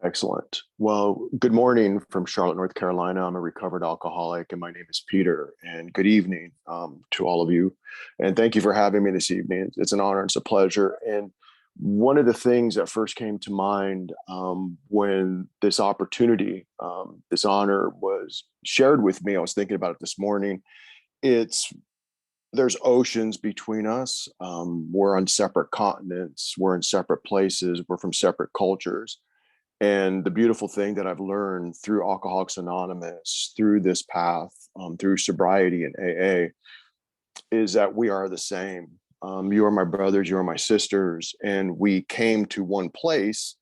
Excellent. Well, good morning from Charlotte, North Carolina. I'm a recovered alcoholic, and my name is Peter. And good evening to all of you. And thank you for having me this evening. It's an honor. It's a pleasure. And one of the things that first came to mind when this opportunity, this honor was shared with me, I was thinking about it this morning. It's There's oceans between us. We're on separate continents. We're in separate places. We're from separate cultures. And the beautiful thing that I've learned through Alcoholics Anonymous, through this path, through sobriety and AA, is that we are the same. You are my brothers, you are my sisters, and we came to one place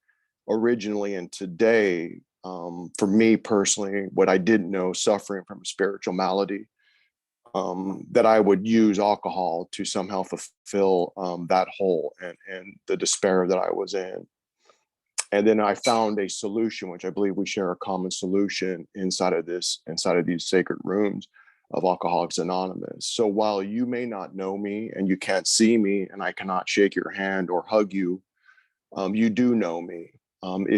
originally. And today, for me personally, what I didn't know, suffering from a spiritual malady, that I would use alcohol to somehow fulfill that hole and the despair that I was in. And then I found a solution, which I believe we share a common solution inside of these sacred rooms of Alcoholics Anonymous. So while you may not know me and you can't see me and I cannot shake your hand or hug you, you do know me.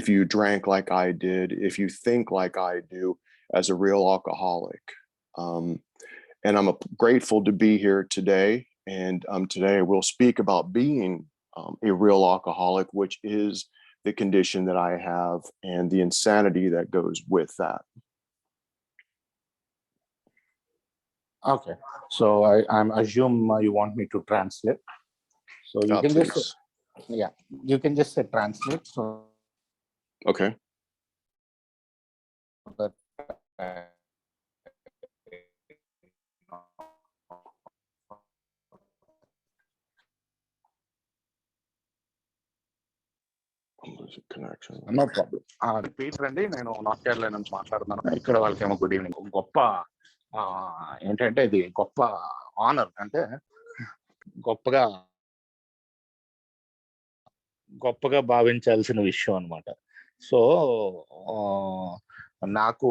If you drank like I did, if you think like I do as a real alcoholic. And I'm grateful to be here today. And today we'll speak about being a real alcoholic, which is the condition that I have and the insanity that goes with that. Okay, so I'm assume you want me to translate. So you can please. just, yeah, you can just say translate. So okay. That, Connection. no problem. Peter అండి, నేను north Kerala నుంచి మాట్లాడుతున్నాను. ఇక్కడ వాళ్ళకేమో good evening. గొప్ప ఏంటంటే ఇది గొప్ప ఆనర్, అంటే గొప్పగా భావించాల్సిన విషయం అనమాట. సో నాకు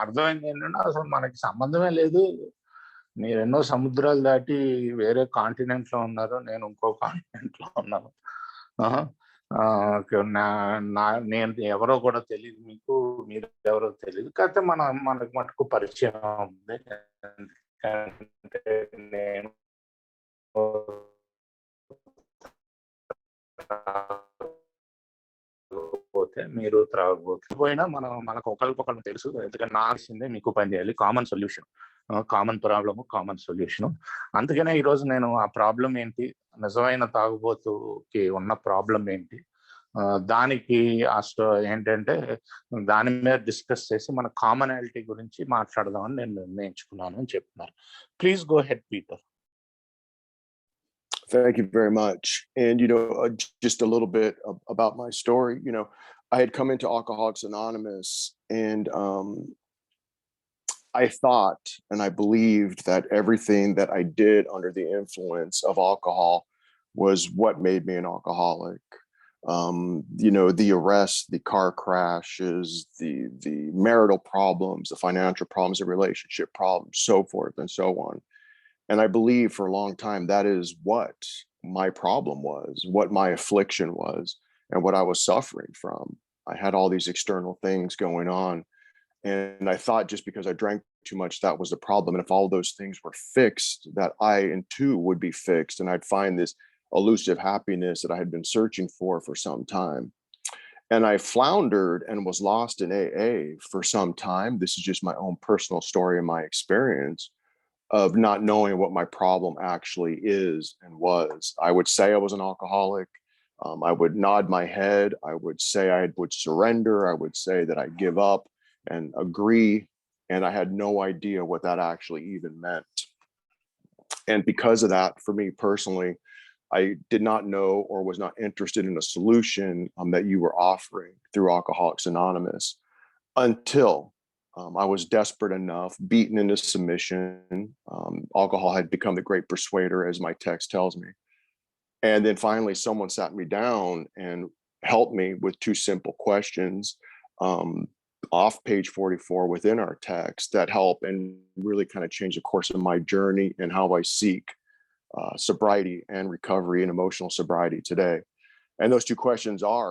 అర్థమైంది ఏంటంటే అసలు మనకి సంబంధమే లేదు. మీరు ఎన్నో సముద్రాలు దాటి వేరే కాంటినెంట్ లో ఉన్నారు, నేను ఇంకో కాంటినెంట్ లో ఉన్నాను. నేను ఎవరో కూడా తెలియదు, మీకు మీరు ఎవరో తెలియదు. కాకపోతే మనకు మటుకు పరిచయం ఉంది. ఎందుకంటే నేను పోతే మీరు త్రాగబోకపోయినా మనకు ఒకరికొకరు తెలుసు. ఎందుకంటే నాసిందే మీకు పని చేయాలి. Common solution, common problem, common solution. అందుకనే ఈరోజు నేను ఆ ప్రాబ్లం ఏంటి, నిజమైన తాగుబోతుకి ఉన్న ప్రాబ్లం ఏంటి, దానికి ఏంటంటే దాని మీద డిస్కస్ చేసి మన కామనాలిటీ గురించి మాట్లాడదామని నేను నిర్ణయించుకున్నాను అని చెప్తున్నారు. Please go head Peter. Thank you very much. And, just a little bit about my story. I had come into Alcoholics Anonymous and I thought and I believed that everything that I did under the influence of alcohol was what made me an alcoholic. The arrest, the car crashes, the marital problems, the financial problems, the relationship problems, so forth and so on. And I believe for a long time that is what my problem was, what my affliction was, and what I was suffering from. I had all these external things going on. And I thought just because I drank too much, that was the problem. And if all those things were fixed, that I too would be fixed. And I'd find this elusive happiness that I had been searching for some time. And I floundered and was lost in AA for some time. This is just my own personal story and my experience of not knowing what my problem actually is and was. I would say I was an alcoholic. I would nod my head. I would say I would surrender. I would say that I give up and agree. And I had no idea what that actually even meant. And because of that, for me personally, I did not know or was not interested in a solution that you were offering through Alcoholics Anonymous until I was desperate enough, beaten into submission. Alcohol had become the great persuader, as my text tells me. And then finally, someone sat me down and helped me with two simple questions off page 44 within our text that help and really kind of change the course of my journey and how I seek sobriety and recovery and emotional sobriety today. And those two questions are,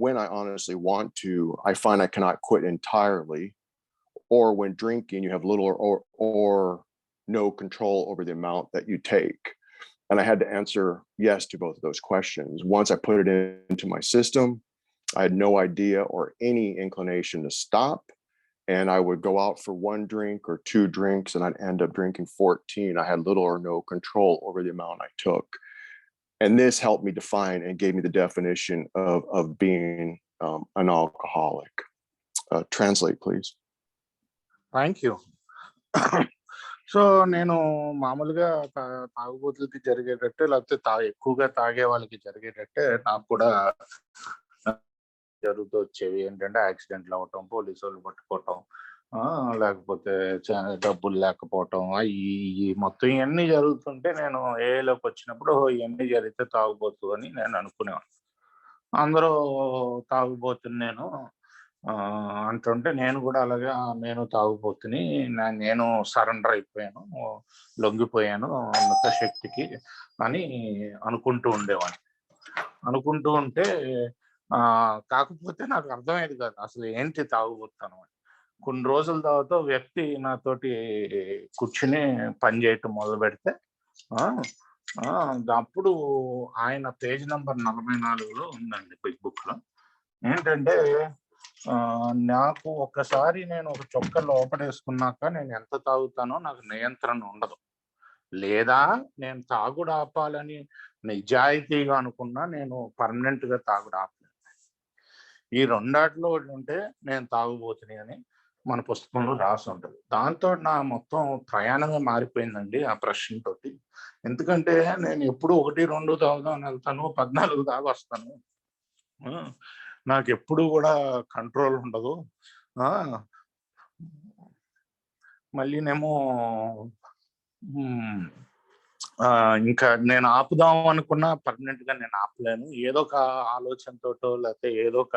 when I honestly want to, I find I cannot quit entirely, or when drinking, you have little or no control over the amount that you take. And I had to answer yes to both of those questions. Once I put it into my system, I had no idea or any inclination to stop. And I would go out for one drink or two drinks, and I'd end up drinking 14. I had little or no control over the amount I took. And this helped me define and gave me the definition of being an alcoholic. Translate, please. Thank you. So నేను మామూలుగా తాగుబోతులకి జరిగేటట్టే, లేకపోతే ఎక్కువగా తాగే వాళ్ళకి జరిగేటట్టే నాకు కూడా జరుగుతూ వచ్చేవి. ఏంటంటే యాక్సిడెంట్లు అవ్వటం, పోలీసు వాళ్ళు పట్టుకోవటం, లేకపోతే డబ్బులు లేకపోవటం, ఈ మొత్తం ఇవన్నీ జరుగుతుంటే నేను ఏలోకి వచ్చినప్పుడు ఇవన్నీ జరిగితే తాగుబోతు అని నేను అనుకునేవాడిని. అందరూ తాగుబోతుని నేను అంటుంటే నేను కూడా అలాగే నేను తాగుబోతుని, నేను సరెండర్ అయిపోయాను, లొంగిపోయాను ఉన్నత శక్తికి అని అనుకుంటూ ఉండేవాడిని. అనుకుంటూ ఉంటే కాకపోతే నాకు అర్థమయ్యేది కాదు అసలు ఏంటి తాగుబోతాను అని. కొన్ని రోజుల తర్వాత వ్యక్తి నాతోటి కూర్చుని పని చేయటం మొదలు పెడితే అప్పుడు ఆయన పేజ్ నంబర్ 44లో ఉందండి బిగ్ బుక్ లో. ఏంటంటే నాకు ఒక్కసారి నేను ఒక చొక్క లోపడేసుకున్నాక నేను ఎంత తాగుతానో నాకు నియంత్రణ ఉండదు. లేదా నేను తాగుడు ఆపాలని నిజాయితీగా అనుకున్నా నేను పర్మనెంట్ గా తాగుడు ఆపలేను. ఈ రెండాటిలో ఉంటే నేను తాగుబోతుని అని మన పుస్తకంలో రాసి ఉంటుంది. దాంతో నా మొత్తం ప్రయాణమే మారిపోయిందండి ఆ ప్రశ్నతోటి. ఎందుకంటే నేను ఎప్పుడు 1, 2 తాగుదామని వెళ్తాను, 14 దాకా వస్తాను. నాకు ఎప్పుడు కూడా కంట్రోల్ ఉండదు. మళ్ళీనేమో ఇంకా నేను ఆపుదాం అనుకున్నా పర్మనెంట్ గా నేను ఆపలేను. ఏదో ఒక ఆలోచనతోటో లేకపోతే ఏదో ఒక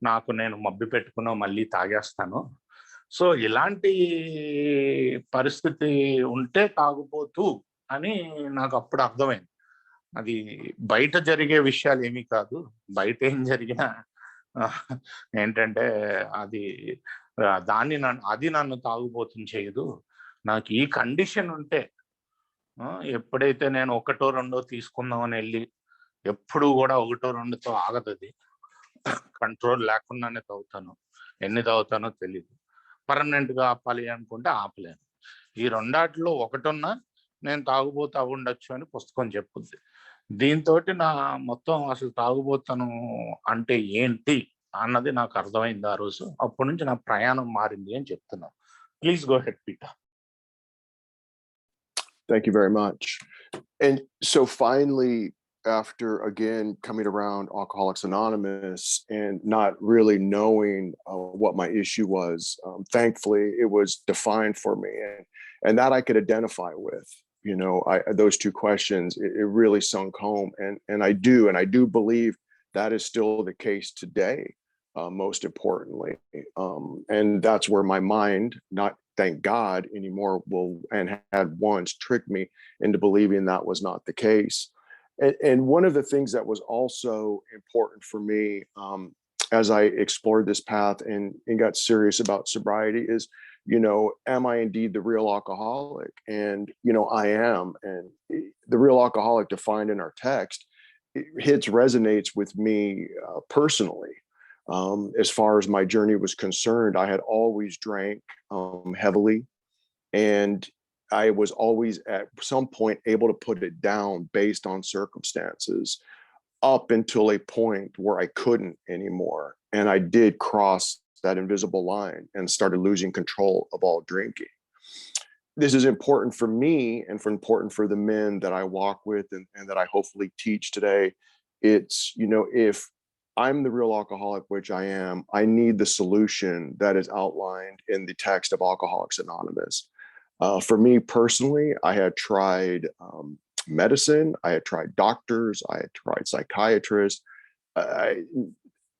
నాకు నేను మబ్బి పెట్టుకున్నా మళ్ళీ తాగేస్తాను. సో ఇలాంటి పరిస్థితి ఉంటే తాగుబోతు అని నాకు అప్పుడు అర్థమైంది. అది బయట జరిగే విషయాలు ఏమీ కాదు. బయట ఏం జరిగినా ఏంటంటే అది నన్ను తాగుబోతుని చేయదు. నాకు ఈ కండిషన్ ఉంటే, ఎప్పుడైతే నేను 1, 2 తీసుకుందామని వెళ్ళి ఎప్పుడు కూడా 1, 2తో ఆగదు. అది కంట్రోల్ లేకుండానే తాగుతాను. ఎన్ని తాగుతానో తెలియదు. పర్మనెంట్ గా ఆపాలి అనుకుంటే ఆపలేను. ఈ రెండాటిలో ఒకటున్నా నేను తాగుబోతు అవి ఉండొచ్చు అని పుస్తకం చెప్పుద్ది. దీంతో నా మొత్తం అసలు తాగుబోతాను అంటే ఏంటి అన్నది నాకు అర్థమైంది ఆ రోజు. అప్పటి నుంచి నా ప్రయాణం మారింది అని చెప్తున్నాను. Please go head Peter. Thank you very much. And so finally, after again coming around Alcoholics Anonymous and not really knowing what my issue was, thankfully it was defined for me, and that I could identify with. You know, those two questions, it really sunk home, and I do believe that is still the case today. Most importantly, and that's where my mind, not thank God anymore, and had once tricked me into believing that was not the case. And one of the things that was also important for me as I explored this path and got serious about sobriety is, you know, am I indeed the real alcoholic? And, you know, I am. And the real alcoholic defined in our text, resonates with me personally. As far as my journey was concerned, I had always drank heavily, and I was always at some point able to put it down based on circumstances, up until a point where I couldn't anymore. And I did cross that invisible line and started losing control of all drinking. This is important for me and important for the men that I walk with and that I hopefully teach today. It's, you know, if I'm the real alcoholic, which I am, I need the solution that is outlined in the text of Alcoholics Anonymous. For me personally, I had tried medicine, I had tried doctors, I had tried psychiatrists.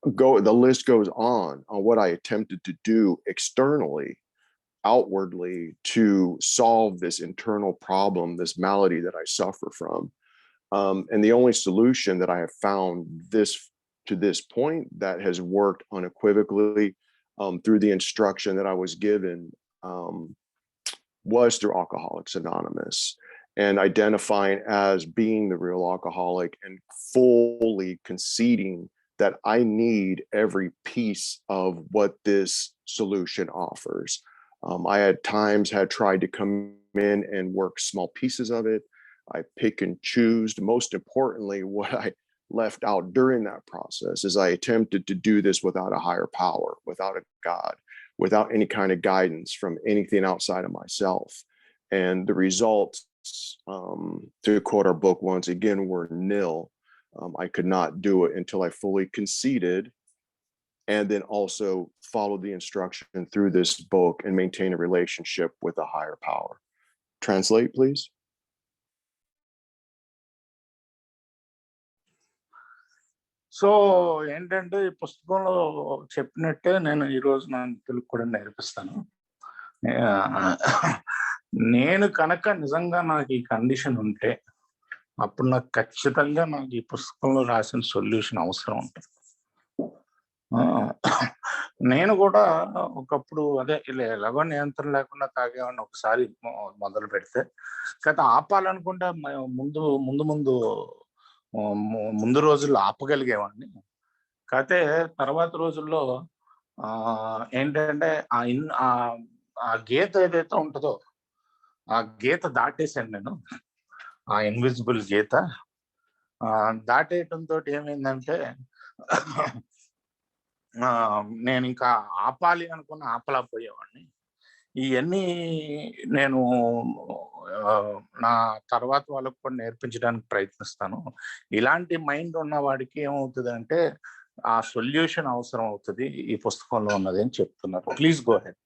The list goes on what I attempted to do externally, outwardly, to solve this internal problem, this malady that I suffer from. And the only solution that I have found to this point that has worked unequivocally through the instruction that I was given was through Alcoholics Anonymous, and identifying as being the real alcoholic and fully conceding that I need every piece of what this solution offers. I at times had tried to come in and work small pieces of it. I pick and choose. Most importantly, what I left out during that process is I attempted to do this without a higher power, without a God, without any kind of guidance from anything outside of myself. And the results, to quote our book once again, were nil. I could not do it until I fully conceded and then also follow the instruction through this book and maintain a relationship with a higher power. Translate, please. So ఏంటంటే ఈ పుస్తకంలో చెప్పినట్టే నేను ఈరోజు నా తెలుగు కూడా నేర్పిస్తాను. నేను కనుక నిజంగా నాకు ఈ కండిషన్ ఉంటే అప్పుడు నాకు ఖచ్చితంగా నాకు ఈ పుస్తకంలో రాసిన సొల్యూషన్ అవసరం ఉంటుంది. నేను కూడా ఒకప్పుడు అదే ఎలాగో నియంత్రణ లేకుండా తాగేవాడిని. ఒకసారి మొదలు పెడితే కదా ఆపాలనుకుంటే ముందు ముందు ముందు ముందు రోజుల్లో ఆపగలిగేవాడిని. కాకపోతే తర్వాత రోజుల్లో ఏంటంటే ఆ గీత ఏదైతే ఉంటుందో ఆ గీత దాటేశాను నేను. ఆ ఇన్విజిబుల్ గీత దాటేయటంతో ఏమైందంటే నేను ఇంకా ఆపాలి అనుకున్న ఆపలేకపోయేవాడిని. ఇవన్నీ నేను నా తర్వాత వాళ్ళకు కూడా నేర్పించడానికి ప్రయత్నిస్తాను. ఇలాంటి మైండ్ ఉన్న వాడికి ఏమవుతుందంటే ఆ సొల్యూషన్ అవసరం అవుతుంది ఈ పుస్తకంలో ఉన్నది అని చెప్తున్నారు. Please go head.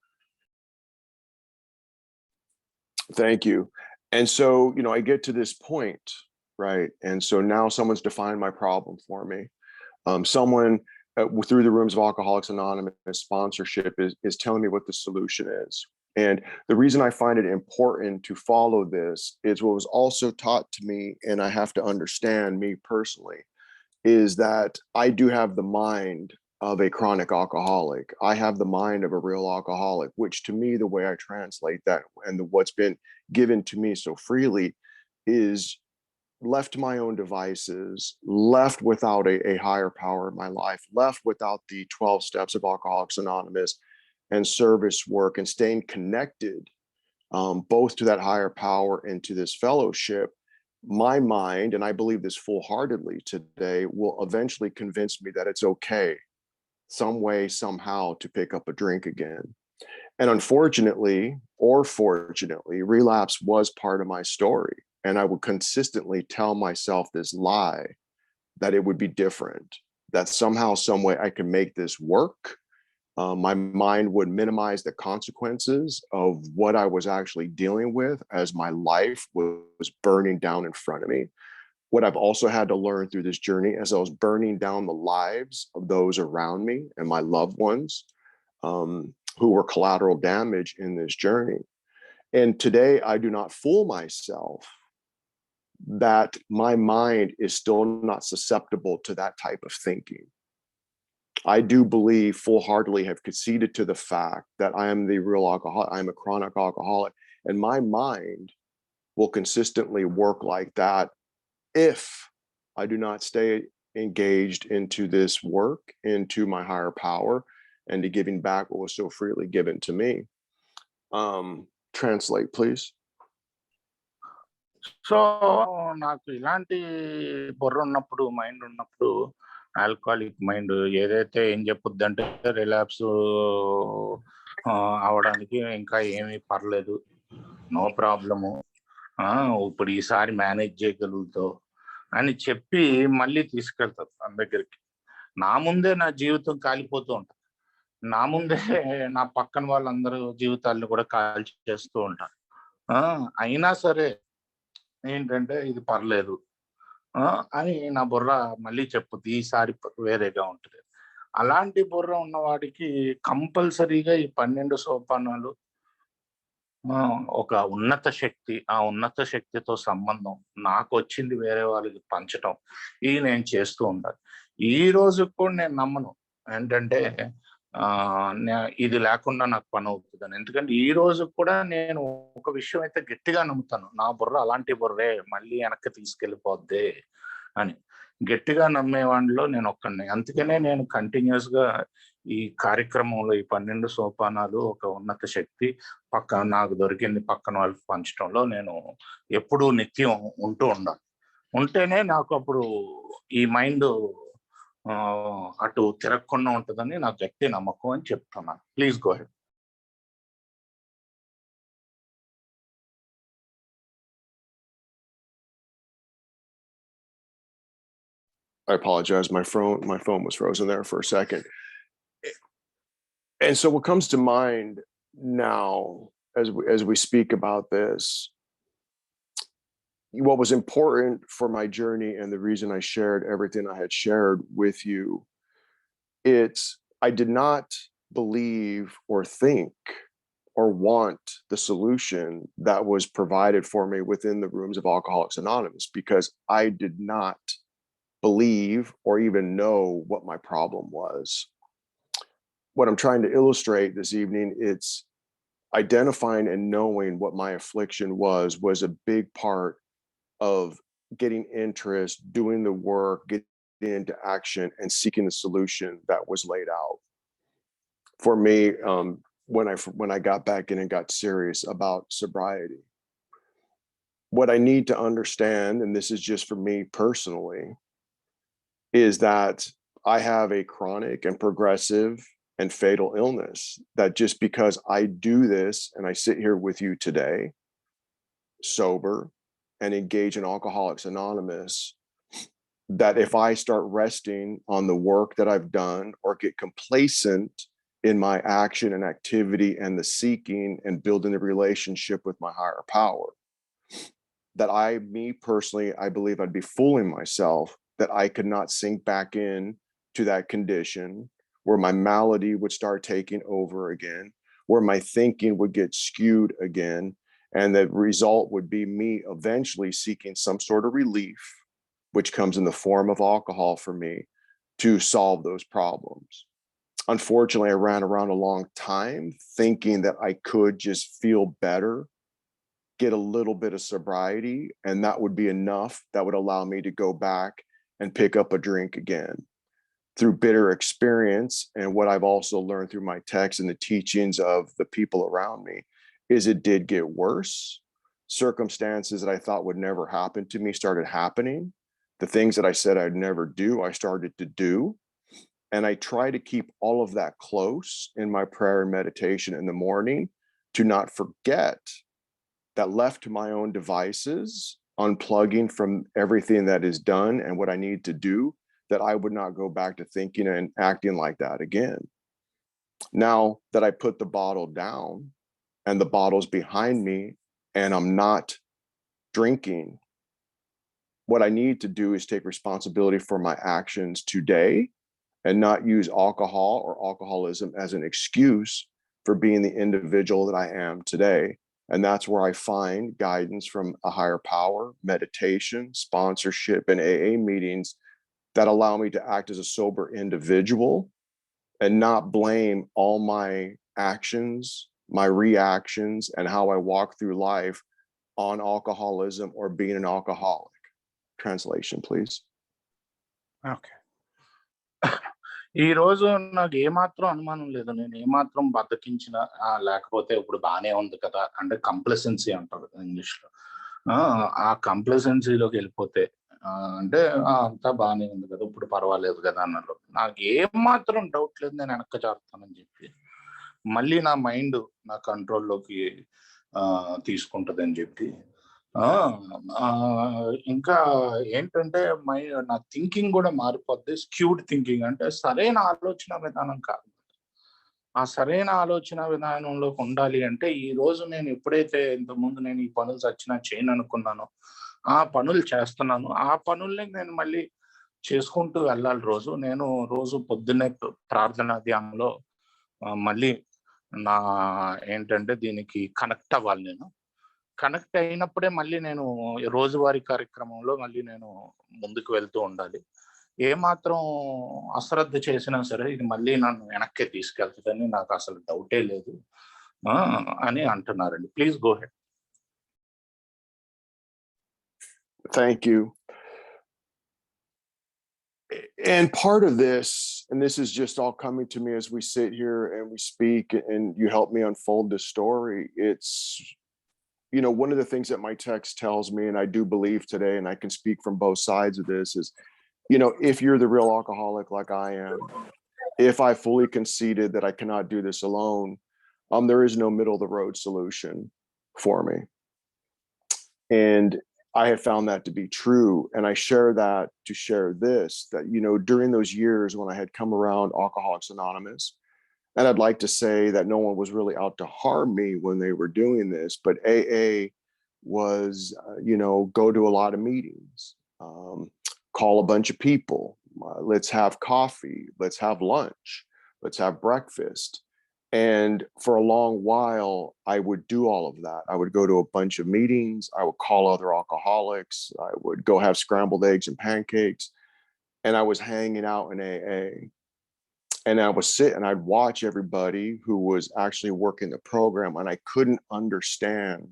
Thank you. And so, I get to this point, right? And so now someone's defined my problem for me. Someone through the rooms of Alcoholics Anonymous sponsorship is telling me what the solution is. And the reason I find it important to follow this is what was also taught to me, and I have to understand me personally, is that I do have the mind of a chronic alcoholic. I have the mind of a real alcoholic, which to me, the way I translate that and what's been given to me so freely is left to my own devices, left without a higher power in my life, left without the 12 steps of Alcoholics Anonymous and service work and staying connected both to that higher power and to this fellowship, my mind, and I believe this full-heartedly today, will eventually convince me that it's okay some way, somehow, to pick up a drink again. And unfortunately, or fortunately, relapse was part of my story. And I would consistently tell myself this lie that it would be different, that somehow, some way I could make this work. My mind would minimize the consequences of what I was actually dealing with as my life was burning down in front of me. What I've also had to learn through this journey as I was burning down the lives of those around me and my loved ones who were collateral damage in this journey. And today I do not fool myself that my mind is still not susceptible to that type of thinking. I do believe full-heartedly have conceded to the fact that I am the real alcoholic. I'm a chronic alcoholic, and my mind will consistently work like that if I do not stay engaged into this work, into my higher power, and to giving back what was so freely given to me. Translate, please. So నాకు ఇలాంటి బుర్ర ఉన్నప్పుడు, mind ఉన్నప్పుడు, alcoholic mind ఏదైతే ఏం చెప్పుద్ది అంటే relapse అవడానికి ఇంకా ఏమీ పర్లేదు, నో ప్రాబ్లము, ఇప్పుడు ఈసారి మేనేజ్ చేయగలుగుతావు అని చెప్పి మళ్ళీ తీసుకెళ్తారు తన దగ్గరికి. నా ముందే నా జీవితం కాలిపోతూ ఉంటుంది. నా ముందే నా పక్కన వాళ్ళందరూ జీవితాలను కూడా కాల్చి చేస్తూ ఉంటారు. అయినా సరే ఏంటంటే ఇది పర్లేదు అని నా బుర్ర మళ్ళీ చెప్పుద్ది, ఈసారి వేరేగా ఉంటుంది. అలాంటి బుర్ర ఉన్నవాడికి కంపల్సరీగా ఈ 12 సోపానాలు ఒక ఉన్నత శక్తి, ఆ ఉన్నత శక్తితో సంబంధం, నాకొచ్చింది వేరే వాళ్ళకి పంచటం, ఇవి నేను చేస్తూ ఉండాలి. ఈ రోజు కూడా నేను నమ్మను. ఏంటంటే ఇది లేకుండా నాకు పని అవుతుందని. ఎందుకంటే ఈ రోజు కూడా నేను ఒక విషయం అయితే గట్టిగా నమ్ముతాను. నా బుర్ర అలాంటి బుర్రే మళ్ళీ వెనక్కి తీసుకెళ్ళిపోద్ది అని. గట్టిగా నమ్మేవాడిలో నేను ఒక్కడిని. అందుకనే నేను కంటిన్యూస్ గా ఈ కార్యక్రమంలో ఈ 12 సోపానాలు, ఒక ఉన్నత శక్తి నాకు దొరికింది పక్కన వాళ్ళకి పంచడంలో నేను ఎప్పుడూ నిత్యం ఉంటూ ఉండాలి. ఉంటేనే నాకు అప్పుడు ఈ మైండ్ అటు తిరగకుండా ఉంటుందని నాకు గట్టి నమ్మకం అని చెప్తున్నాను. Please go head. I apologize. My phone was frozen there for a second. And so what comes to mind now as we speak about this, what was important for my journey and the reason I shared everything I had shared with you, I did not believe or think or want the solution that was provided for me within the rooms of Alcoholics Anonymous, because I did not believe or even know what my problem was. What I'm trying to illustrate this evening, it's identifying and knowing what my affliction was a big part of getting interest, doing the work, getting into action, and seeking the solution that was laid out. For me, when I got back in and got serious about sobriety, what I need to understand, and this is just for me personally, is that I have a chronic and progressive and fatal illness that just because I do this and I sit here with you today, sober, and engage in Alcoholics Anonymous, that if I start resting on the work that I've done or get complacent in my action and activity and the seeking and building the relationship with my higher power, that me personally, I believe I'd be fooling myself that I could not sink back in to that condition where my malady would start taking over again, where my thinking would get skewed again, and the result would be me eventually seeking some sort of relief, which comes in the form of alcohol for me, to solve those problems. Unfortunately, I ran around a long time thinking that I could just feel better, get a little bit of sobriety, and that would be enough that would allow me to go back and pick up a drink again. Through bitter experience, and what I've also learned through my texts and the teachings of the people around me, is it did get worse. Circumstances that I thought would never happen to me started happening. The things that I said I'd never do, I started to do. And I try to keep all of that close in my prayer and meditation in the morning, to not forget that left to my own devices, unplugging from everything that is done and what I need to do, that I would not go back to thinking and acting like that again. Now that I put the bottle down and the bottle's behind me and I'm not drinking, what I need to do is take responsibility for my actions today and not use alcohol or alcoholism as an excuse for being the individual that I am today. And that's where I find guidance from a higher power, meditation, sponsorship, and AA meetings that allow me to act as a sober individual and not blame all my actions, my reactions, and how I walk through life on alcoholism or being an alcoholic. Translation, please. Okay. ఈరోజు నాకు ఏమాత్రం అనుమానం లేదు. నేను ఏమాత్రం బద్దకించిన లేకపోతే ఇప్పుడు బానే ఉంది కదా అంటే కంప్లసెన్సీ అంటారు ఇంగ్లీష్లో. ఆ కంప్లసెన్సీలోకి వెళ్ళిపోతే అంటే అంతా బానే ఉంది కదా, ఇప్పుడు పర్వాలేదు కదా అన్నారు. నాకు ఏమాత్రం డౌట్ లేదు నేను వెనక్కి జారుతానని చెప్పి, మళ్ళీ నా మైండ్ నా కంట్రోల్లోకి తీసుకుంటుందని చెప్పి, ఇంకా ఏంటంటే నా థింకింగ్ కూడా మారిపోద్ది. స్క్యూడ్ థింకింగ్ అంటే సరైన ఆలోచన విధానం కాదు. ఆ సరైన ఆలోచన విధానంలోకి ఉండాలి అంటే ఈ రోజు నేను ఎప్పుడైతే ఇంతకుముందు నేను ఈ పనులు చచ్చినా చేయను అనుకున్నానో ఆ పనులు చేస్తున్నాను. ఆ పనుల్ని నేను మళ్ళీ చేసుకుంటూ వెళ్ళాలి. నేను రోజు పొద్దున్నే ప్రార్థనా ధ్యానంలో మళ్ళీ నా ఏంటంటే దీనికి కనెక్ట్ అవ్వాలి నేను. కనెక్ట్ అయినప్పుడే మళ్ళీ నేను రోజువారీ కార్యక్రమంలో మళ్ళీ నేను ముందుకు వెళ్తూ ఉండాలి. ఏమాత్రం అశ్రద్ధ చేసినా సరే ఇది మళ్ళీ నన్ను వెనక్కే తీసుకెళ్తదని నాకు అసలు డౌటే లేదు అని అంటున్నారండి. Please go head. Thank you. And part of this, and this is just all coming to me as we sit here and we speak and you help me unfold this story, it's, one of the things that my text tells me, and I do believe today, and I can speak from both sides of this, is, if you're the real alcoholic like I am, if I fully conceded that I cannot do this alone, there is no middle of the road solution for me. And I have found that to be true. And I share that to share this, that, during those years when I had come around Alcoholics Anonymous, and I'd like to say that no one was really out to harm me when they were doing this, but AA was, go to a lot of meetings, call a bunch of people, let's have coffee, let's have lunch, let's have breakfast. And for a long while, I would do all of that. I would go to a bunch of meetings. I would call other alcoholics. I would go have scrambled eggs and pancakes. And I was hanging out in AA. And I would sit and I'd watch everybody who was actually working the program. And I couldn't understand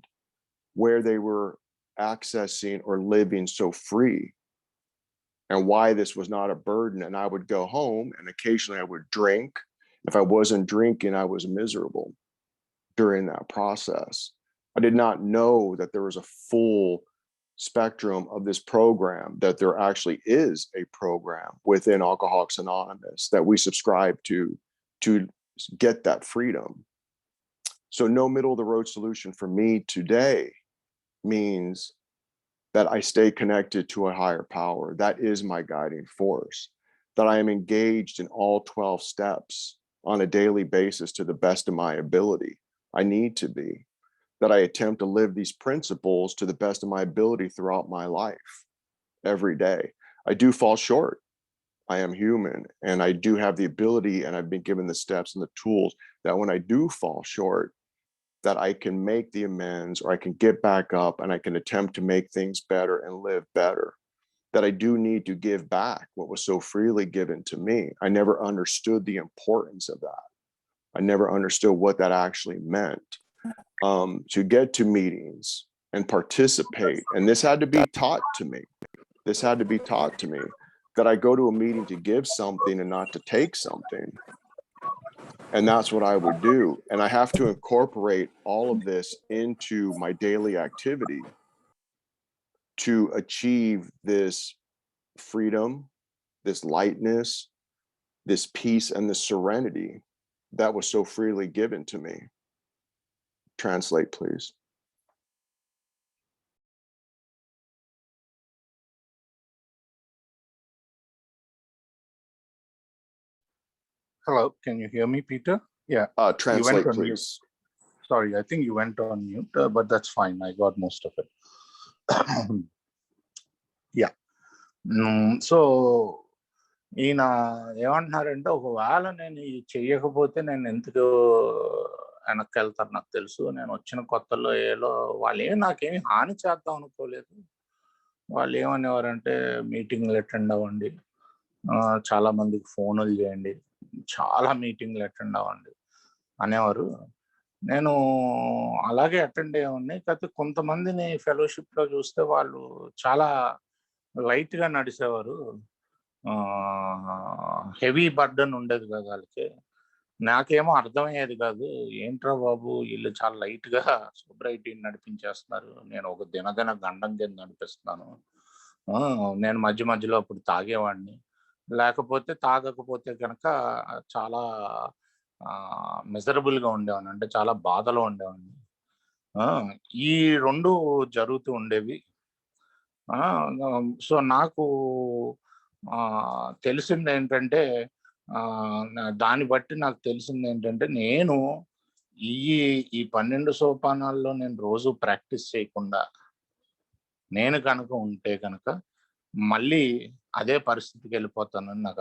where they were accessing or living so free and why this was not a burden. And I would go home and occasionally I would drink. If I wasn't drinking, I was miserable during that process. I did not know that there was a full spectrum of this program, that there actually is a program within Alcoholics Anonymous that we subscribe to get that freedom. So no middle of the road solution for me today means that I stay connected to a higher power. That is my guiding force, that I am engaged in all 12 steps on a daily basis to the best of my ability. I need to be, that I attempt to live these principles to the best of my ability throughout my life every day. I do fall short. I am human, and I do have the ability, and I've been given the steps and the tools that when I do fall short, that I can make the amends, or I can get back up and I can attempt to make things better and live better. That I do need to give back what was so freely given to me. I never understood the importance of that. I never understood what that actually meant. To get to meetings and participate. And this had to be taught to me. This had to be taught to me, that I go to a meeting to give something and not to take something. And that's what I would do. And I have to incorporate all of this into my daily activity to achieve this freedom, this lightness, this peace, and this serenity that was so freely given to me. Translate, please. Hello, can you hear me, Peter? Yeah. Translate, please. Sorry, I think you went on mute, but that's fine. I got most of it. Yeah. So ఈయన ఏమంటున్నారంటే, ఒకవేళ నేను ఇది చెయ్యకపోతే నేను ఎందుకు వెనక్కి వెళ్తారు నాకు తెలుసు. నేను వచ్చిన కొత్తలో వాళ్ళు నాకేమి హాని చేద్దాం అనుకోలేదు. వాళ్ళు ఏమనేవారంటే, మీటింగ్లు అటెండ్ అవ్వండి, చాలా మందికి ఫోన్లు చేయండి, చాలా మీటింగ్లు అటెండ్ అవ్వండి అనేవారు. నేను అలాగే అటెండ్ అయ్యేవాడిని. కాకపోతే కొంతమందిని ఫెలోషిప్లో చూస్తే వాళ్ళు చాలా లైట్గా నడిచేవారు. హెవీ బర్డన్ ఉండేది కాదు వాళ్ళకి. నాకేమో అర్థమయ్యేది కాదు, ఏంట్రా బాబు వీళ్ళు చాలా లైట్గా సోబ్రైటీని నడిపించేస్తున్నారు, నేను ఒక దినదిన గండం కింద నడిపిస్తున్నాను. నేను మధ్య మధ్యలో అప్పుడు తాగేవాడిని, లేకపోతే తాగకపోతే కనుక చాలా మిజరబుల్గా ఉండేవాడిని, అంటే చాలా బాధలో ఉండేవాడిని. ఈ రెండు జరుగుతూ ఉండేవి. సో నాకు తెలిసింది ఏంటంటే, దాన్ని బట్టి నాకు తెలిసింది ఏంటంటే, నేను ఈ 12 సోపానాల్లో నేను రోజు ప్రాక్టీస్ చేయకుండా నేను కనుక ఉంటే కనుక మళ్ళీ అదే పరిస్థితికి వెళ్ళిపోతానని నాకు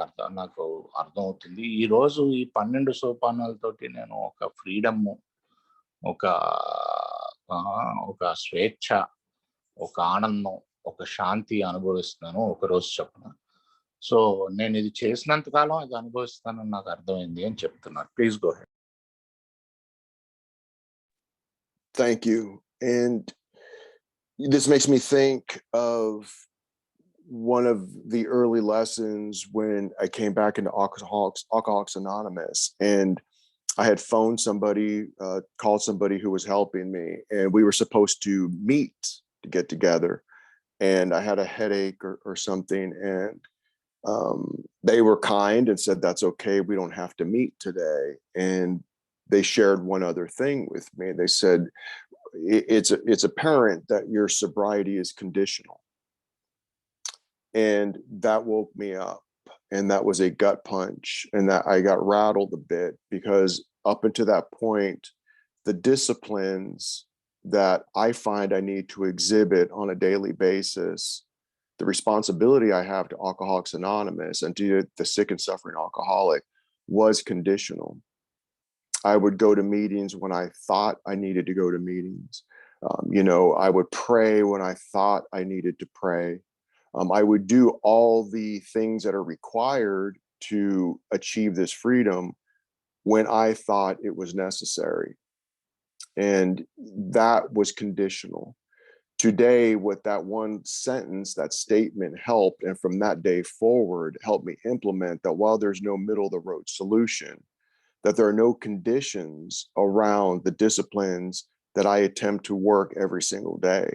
అర్థమవుతుంది. ఈరోజు ఈ 12 సోపానాలతోటి నేను ఒక ఫ్రీడమ్, ఒక ఒక స్వేచ్ఛ, ఒక ఆనందం, ఒక శాంతి అనుభవిస్తున్నాను ఒకరోజు చొప్పున. సో నేను ఇది చేసినంత కాలం అది అనుభవిస్తానని నాకు అర్థమైంది అని చెప్తున్నారు. Please go head. Thank you. And this makes me think of one of the early lessons when I came back into Alcoholics Anonymous, and I had phoned somebody, called somebody who was helping me, and we were supposed to meet to get together. And I had a headache or something, and they were kind and said, "That's okay. We don't have to meet today." And they shared one other thing with me. They said, it's apparent that your sobriety is conditional. And that woke me up, and that was a gut punch, and that I got rattled a bit, because up until that point, the disciplines that I find I need to exhibit on a daily basis, the responsibility I have to Alcoholics Anonymous and to the sick and suffering alcoholic, was conditional. I would go to meetings when I thought I needed to go to meetings. I would pray when I thought I needed to pray. I would do all the things that are required to achieve this freedom when I thought it was necessary. And that was conditional. Today, what that one sentence, that statement helped, and from that day forward, helped me implement that while there's no middle of the road solution, that there are no conditions around the disciplines that I attempt to work every single day,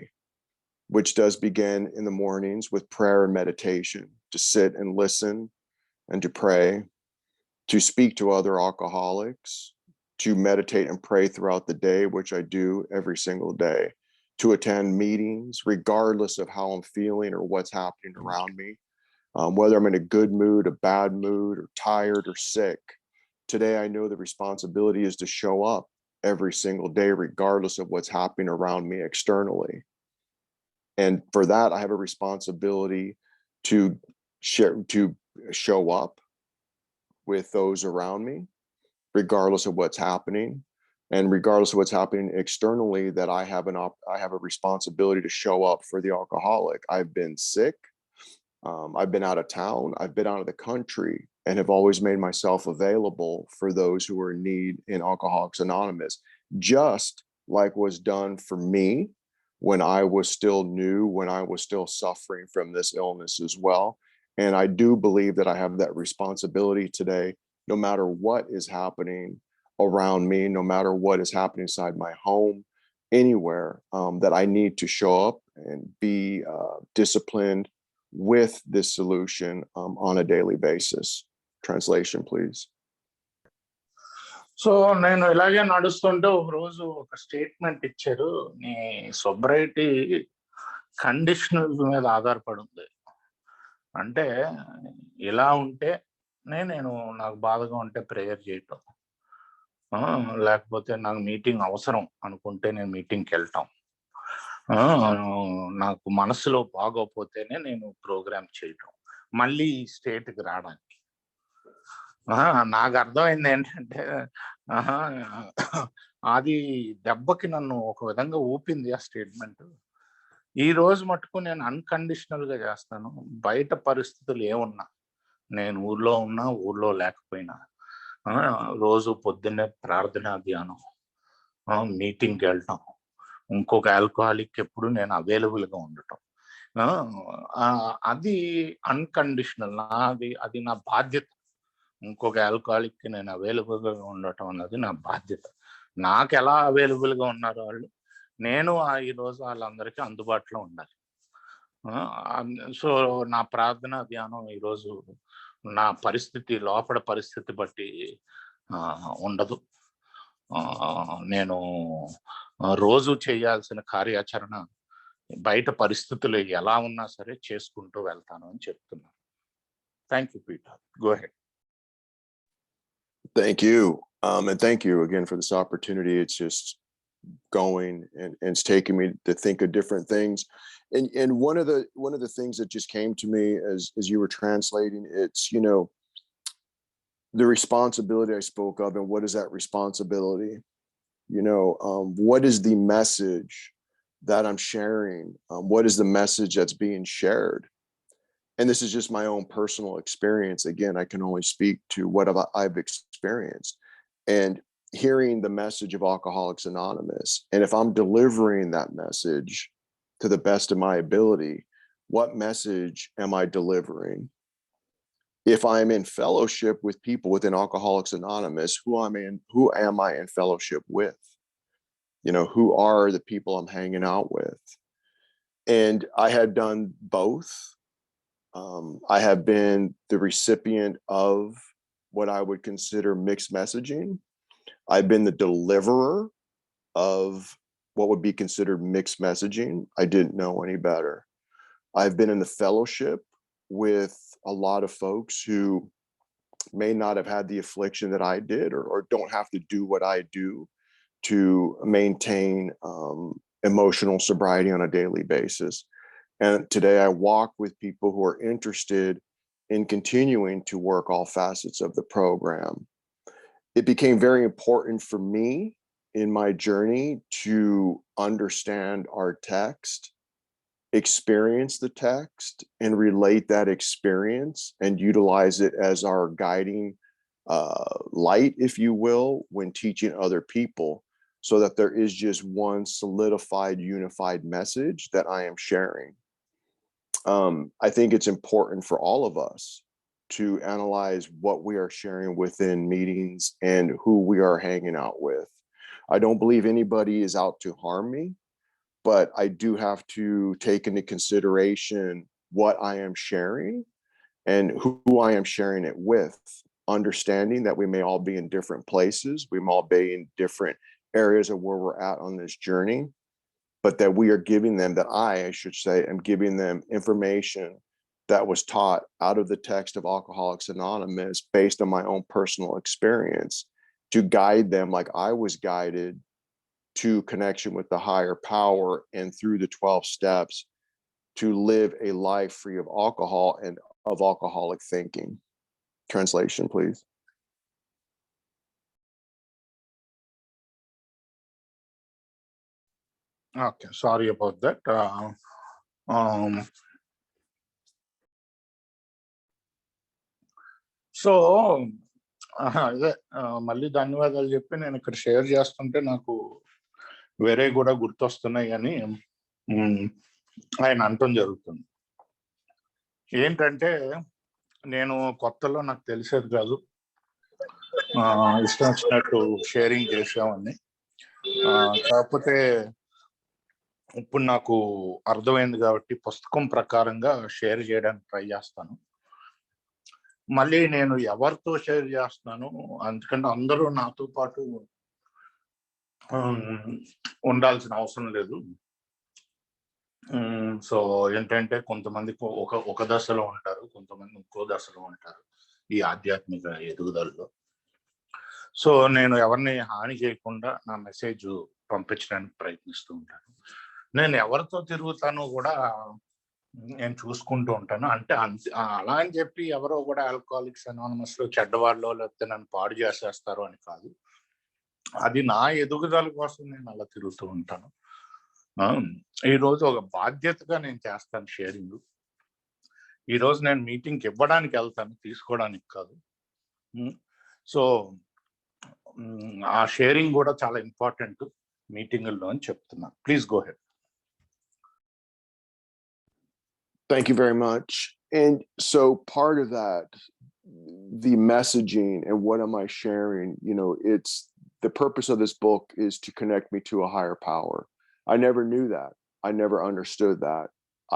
which does begin in the mornings with prayer and meditation, to sit and listen and to pray, to speak to other alcoholics, to meditate and pray throughout the day, which I do every single day, to attend meetings, regardless of how I'm feeling or what's happening around me, whether I'm in a good mood, a bad mood, or tired or sick. Today, I know the responsibility is to show up every single day, regardless of what's happening around me externally. And for that, I have a responsibility to show up with those around me, regardless of what's happening, and regardless of what's happening externally, that I have a responsibility to show up for the alcoholic. I've been sick. I've been out of town. I've been out of the country, and have always made myself available for those who are in need in Alcoholics Anonymous, just like was done for me when I was still new, when I was still suffering from this illness as well. And I do believe that I have that responsibility today, no matter what is happening around me, no matter what is happening inside my home, anywhere, that I need to show up and be disciplined with this solution on a daily basis. Translation, please. So నేను ఇలాగే నడుస్తుంటే ఒక రోజు ఒక statement ఇచ్చారు, నీ సొబ్రైటీ conditional మీద ఆధారపడి ఉంది. అంటే ఇలా ఉంటే నేను నాకు బాధగా ఉంటే ప్రేయర్ చేయటం, లేకపోతే నాకు మీటింగ్ అవసరం అనుకుంటే నేను మీటింగ్కి వెళ్ళటం, నాకు మనసులో బాగోపోతేనే నేను ప్రోగ్రామ్ చేయటం, మళ్ళీ ఈ స్టేట్కి రావడానికి. నాకు అర్థమైంది ఏంటంటే, అది దెబ్బకి నన్ను ఒక విధంగా ఊపింది ఆ స్టేట్మెంట్. ఈ రోజు మటుకు నేను అన్కండిషనల్ గా చేస్తాను. బయట పరిస్థితులు ఏమున్నా, నేను ఊర్లో ఉన్నా ఊర్లో లేకపోయినా, రోజు పొద్దున్నే ప్రార్థన ధ్యానం, మీటింగ్కి వెళ్ళటం, ఇంకొక ఆల్కహాలిక్ ఎప్పుడు నేను అవైలబుల్గా ఉండటం, అది అన్కండిషనల్. అది నా బాధ్యత. ఇంకొక ఆల్కహాలిక్కి నేను అవైలబుల్గా ఉండటం అన్నది నా బాధ్యత. నాకు ఎలా అవైలబుల్గా ఉన్నారు వాళ్ళు, నేను ఈరోజు వాళ్ళందరికీ అందుబాటులో ఉండాలి. సో నా ప్రార్థన ధ్యానం ఈరోజు నా పరిస్థితి, లోపల పరిస్థితి బట్టి ఉండదు. నేను రోజు చేయాల్సిన కార్యాచరణ బయట పరిస్థితులు ఎలా ఉన్నా సరే చేసుకుంటూ వెళ్తాను అని చెప్తున్నాను. Thank you Peter, go head. Thank you. And thank you again for this opportunity. It's just going, and it's taken me to think of different things. And one of the things that just came to me as you were translating, it's, you know, the responsibility I spoke of, and what is that responsibility? You know, what is the message that I'm sharing? What is the message that's being shared? And this is just my own personal experience. Again, I can only speak to what I've experienced. And hearing the message of Alcoholics Anonymous, and if I'm delivering that message to the best of my ability, what message am I delivering? If I'm in fellowship with people within Alcoholics Anonymous, who am I in fellowship with? You know, who are the people I'm hanging out with? And I had done both. I have been the recipient of what I would consider mixed messaging. I've been the deliverer of what would be considered mixed messaging. I didn't know any better. I've been in the fellowship with a lot of folks who may not have had the affliction that I did, or don't have to do what I do to maintain emotional sobriety on a daily basis. And today I walk with people who are interested in continuing to work all facets of the program. It became very important for me in my journey to understand our text, experience the text, and relate that experience and utilize it as our guiding light, if you will, when teaching other people, so that there is just one solidified, unified message that I am sharing. I think it's important for all of us to analyze what we are sharing within meetings and who we are hanging out with. I don't believe anybody is out to harm me, but I do have to take into consideration what I am sharing and who I am sharing it with, understanding that we may all be in different places, we may all be in different areas of where we're at on this journey, but that we are giving them, that I should say, am giving them information that was taught out of the text of Alcoholics Anonymous based on my own personal experience, to guide them like I was guided to connection with the higher power, and through the 12 steps to live a life free of alcohol and of alcoholic thinking. Translation, please. Okay, sorry about that. So అదే మళ్ళీ ధన్యవాదాలు చెప్పి నేను ఇక్కడ share చేస్తుంటే నాకు వేరే కూడా గుర్తొస్తున్నాయి అని ఆయన అంటం జరుగుతుంది. ఏంటంటే నేను కొత్తలో నాకు తెలిసేది కాదు, ఇష్టం వచ్చినట్టు షేరింగ్ చేసామని. కాకపోతే ఇప్పుడు నాకు అర్థమైంది కాబట్టి పుస్తకం ప్రకారంగా షేర్ చేయడానికి ట్రై చేస్తాను. మళ్ళీ నేను ఎవరితో షేర్ చేస్తున్నాను, అందుకంటే అందరూ నాతో పాటు ఉండాల్సిన అవసరం లేదు. సో ఏంటంటే కొంతమంది ఒక దశలో ఉంటారు, కొంతమంది ఇంకో దశలో ఉంటారు ఈ ఆధ్యాత్మిక ఎదుగుదలలో. సో నేను ఎవరిని హాని చేయకుండా నా మెసేజ్ పంపించడానికి ప్రయత్నిస్తూ ఉంటాను. నేను ఎవరితో తిరుగుతానో కూడా నేను చూసుకుంటూ ఉంటాను. అంటే అలా అని చెప్పి ఎవరో కూడా ఆల్కహాలిక్స్ అనానిమస్ లో చెడ్డవాళ్ళలో, లేకపోతే నన్ను పాడు చేసేస్తారు అని కాదు. అది నా ఎదుగుదల కోసం నేను అలా తిరుగుతూ ఉంటాను. ఈరోజు ఒక బాధ్యతగా నేను చేస్తాను షేరింగ్. ఈరోజు నేను మీటింగ్కి ఇవ్వడానికి వెళ్తాను, తీసుకోవడానికి కాదు. సో ఆ షేరింగ్ కూడా చాలా ఇంపార్టెంట్ మీటింగుల్లో అని చెప్తున్నాను. Please go head. Thank you very much. And so part of that, the messaging and what am I sharing, you know, it's the purpose of this book is to connect me to a higher power. I never knew that. I never understood that.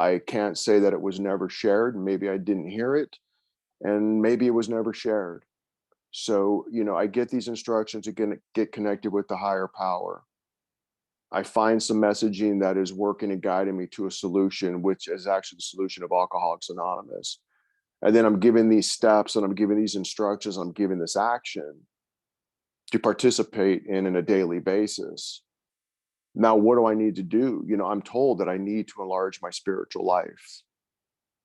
I can't say that it was never shared. Maybe I didn't hear it, and maybe it was never shared. So, you know, I get these instructions to get connected with the higher power. I find some messaging that is working and guiding me to a solution, which is actually the solution of Alcoholics Anonymous. And then I'm giving these steps and I'm giving these instructions, I'm giving this action to participate in a daily basis. Now, what do I need to do? I'm told that I need to enlarge my spiritual life.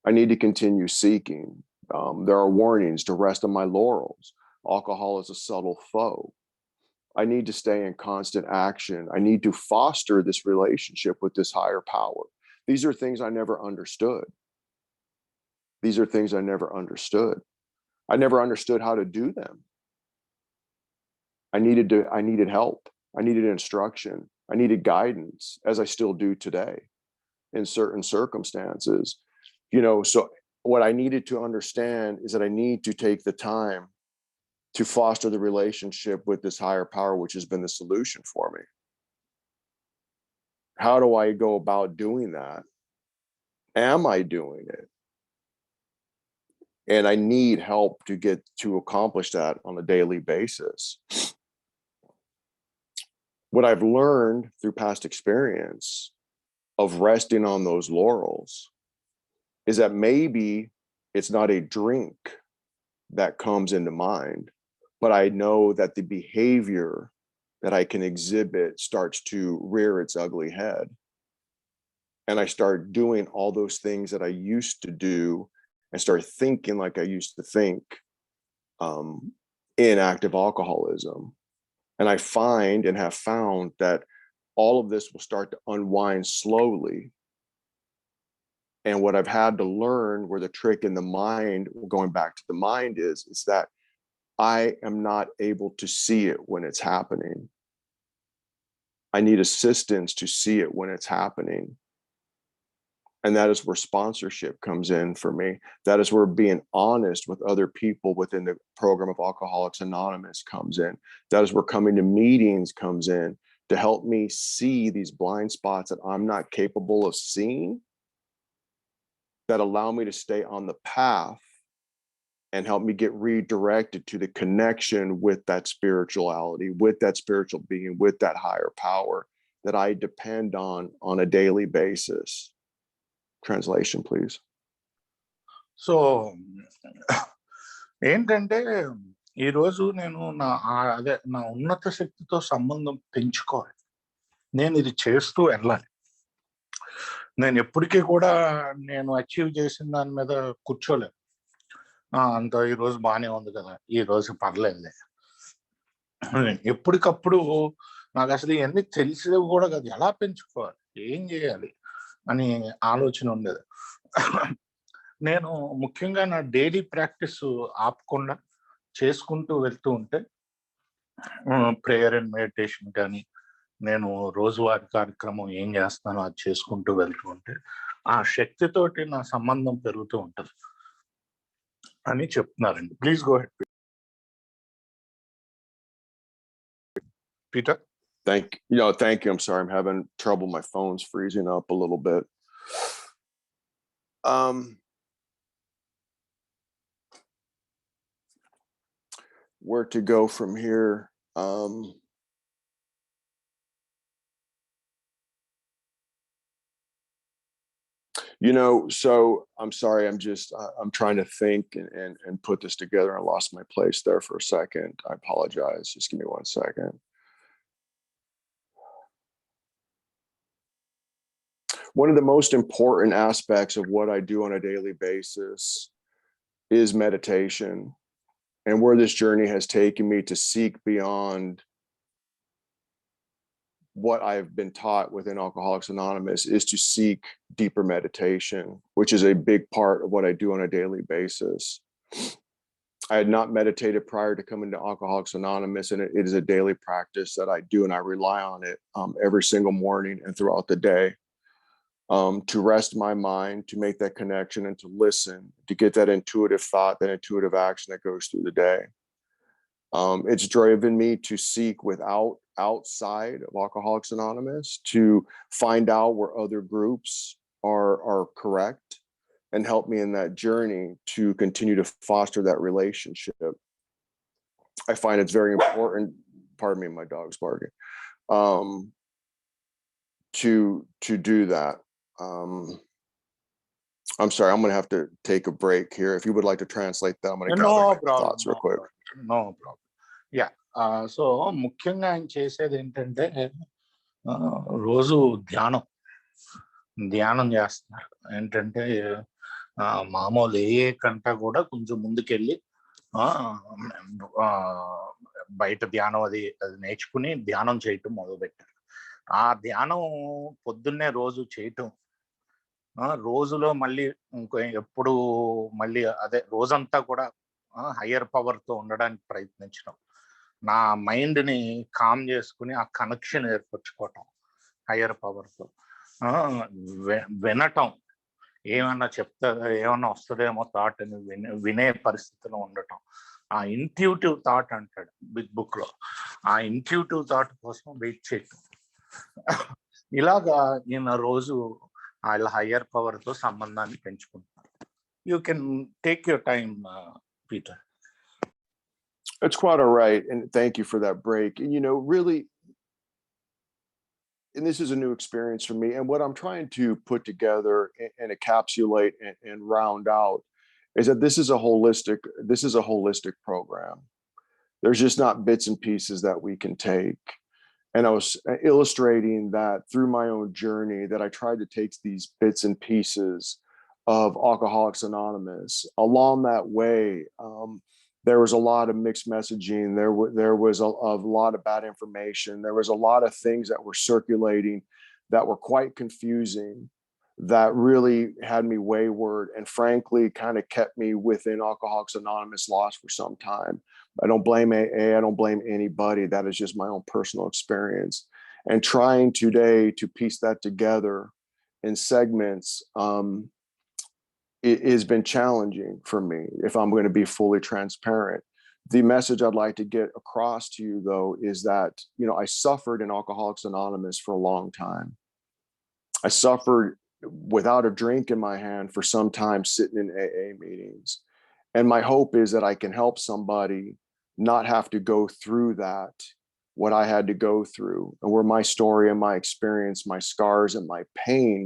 I need to continue seeking. There are warnings to rest on my laurels. Alcohol is a subtle foe. I need to stay in constant action. I need to foster this relationship with this higher power. These are things I never understood. These are things I never understood. I never understood how to do them. I needed help. I needed instruction. I needed guidance, as I still do today in certain circumstances. So what I needed to understand is that I need to take the time to foster the relationship with this higher power, which has been the solution for me. How do I go about doing that? Am I doing it? And I need help to accomplish that on a daily basis. What I've learned through past experience of resting on those laurels is that maybe it's not a drink that comes into mind, but I know that the behavior that I can exhibit starts to rear its ugly head. And I start doing all those things that I used to do and start thinking like I used to think in active alcoholism. And I find and have found that all of this will start to unwind slowly. And what I've had to learn, where the trick in the mind, going back to the mind, is that I am not able to see it when it's happening. I need assistance to see it when it's happening. And that is where sponsorship comes in for me. That is where being honest with other people within the program of Alcoholics Anonymous comes in. That is where coming to meetings comes in to help me see these blind spots that I'm not capable of seeing, that allow me to stay on the path and help me get redirected to the connection with that spirituality, with that spiritual being, with that higher power that I depend on a daily basis. Translation, please. So ఏంటంటే ఈరోజు నేను నా ఉన్నత శక్తితో సంబంధం పెంచుకోవాలి. నేను ఇది చేస్తూ వెళ్ళాలి. నేను ఎప్పటికీ కూడా నేను అచీవ్ చేసిన దాని మీద కూర్చోలేను. అంత ఈరోజు బాగానే ఉంది కదా, ఈ రోజు పర్లేదులే. ఎప్పటికప్పుడు నాకు అసలు ఇవన్నీ తెలిసేవి కూడా కాదు, ఎలా పెంచుకోవాలి, ఏం చేయాలి అని ఆలోచన ఉండేది. నేను ముఖ్యంగా నా డైలీ ప్రాక్టీస్ ఆపకుండా చేసుకుంటూ వెళ్తూ ఉంటే, ప్రేయర్ అండ్ మెడిటేషన్ కానీ, నేను రోజువారీ కార్యక్రమం ఏం చేస్తానో అది చేసుకుంటూ వెళ్తూ ఉంటే ఆ శక్తితోటి నా సంబంధం పెరుగుతూ ఉంటుంది అని చెప్తున్నారండి. Please go head, Peter. Thank you. I'm sorry, I'm having trouble. My phone's freezing up a little bit. Where to go from here? So I'm sorry, I'm trying to think and put this together. I lost my place there for a second. I apologize. Just give me 1 second. One of the most important aspects of what I do on a daily basis is meditation, and where this journey has taken me to seek beyond what I've been taught within Alcoholics Anonymous is to seek deeper meditation, which is a big part of what I do on a daily basis. I had not meditated prior to coming to Alcoholics Anonymous, and it is a daily practice that I do, and I rely on it every single morning and throughout the day, to rest my mind, to make that connection, and to listen, to get that intuitive thought, that intuitive action that goes through the day. It's driven me to seek outside of Alcoholics Anonymous, to find out where other groups are correct and help me in that journey to continue to foster that relationship. I find it's very important, pardon me, my dog's barking, to do that. I'm sorry, I'm going to have to take a break here. If you would like to translate that, I'm going to gather my thoughts real quick. No problem. Yeah. So ముఖ్యంగా ఆయన చేసేది ఏంటంటే, రోజు ధ్యానం చేస్తున్నారు. ఏంటంటే మామూలు ఏ కంట కూడా కొంచెం ముందుకెళ్ళి బయట ధ్యానం అది నేర్చుకుని ధ్యానం చేయటం మొదలుపెట్టారు. ఆ ధ్యానం పొద్దున్నే రోజు చేయటం, రోజులో మళ్ళీ ఎప్పుడు మళ్ళీ అదే రోజంతా కూడా హయ్యర్ పవర్తో ఉండడానికి ప్రయత్నించడం, నా మైండ్ని కామ్ చేసుకుని ఆ కనెక్షన్ ఏర్పరచుకోవటం హయ్యర్ పవర్తో, వినటం, ఏమన్నా ఏమన్నా వస్తుందేమో థాట్ అని వినే పరిస్థితిలో ఉండటం. ఆ ఇంట్యూటివ్ థాట్ అంటాడు బిగ్ బుక్ లో, ఆ ఇంట్యూటివ్ థాట్ కోసం వెయిట్ చేయటం. ఇలాగా ఈయన రోజు వాళ్ళ హయ్యర్ పవర్ తో సంబంధాన్ని పెంచుకుంటున్నారు. You can take your time, Peter. It's quite all right, and thank you for that break. And really, and this is a new experience for me, and what I'm trying to put together and encapsulate and round out is that this is a holistic program. There's just not bits and pieces that we can take. And I was illustrating that through my own journey, that I tried to take these bits and pieces of Alcoholics Anonymous. Along that way, there was a lot of mixed messaging. There was a lot of bad information. There was a lot of things that were circulating that were quite confusing, that really had me wayward, and frankly kind of kept me within Alcoholics Anonymous lost for some time. I don't blame AA. I don't blame anybody. That is just my own personal experience. And trying today to piece that together in segments, it has been challenging for me, if I'm going to be fully transparent. The message I'd like to get across to you, though, is that, I suffered in Alcoholics Anonymous for a long time. I suffered without a drink in my hand for some time sitting in AA meetings. And my hope is that I can help somebody not have to go through that, what I had to go through, and where my story and my experience, my scars and my pain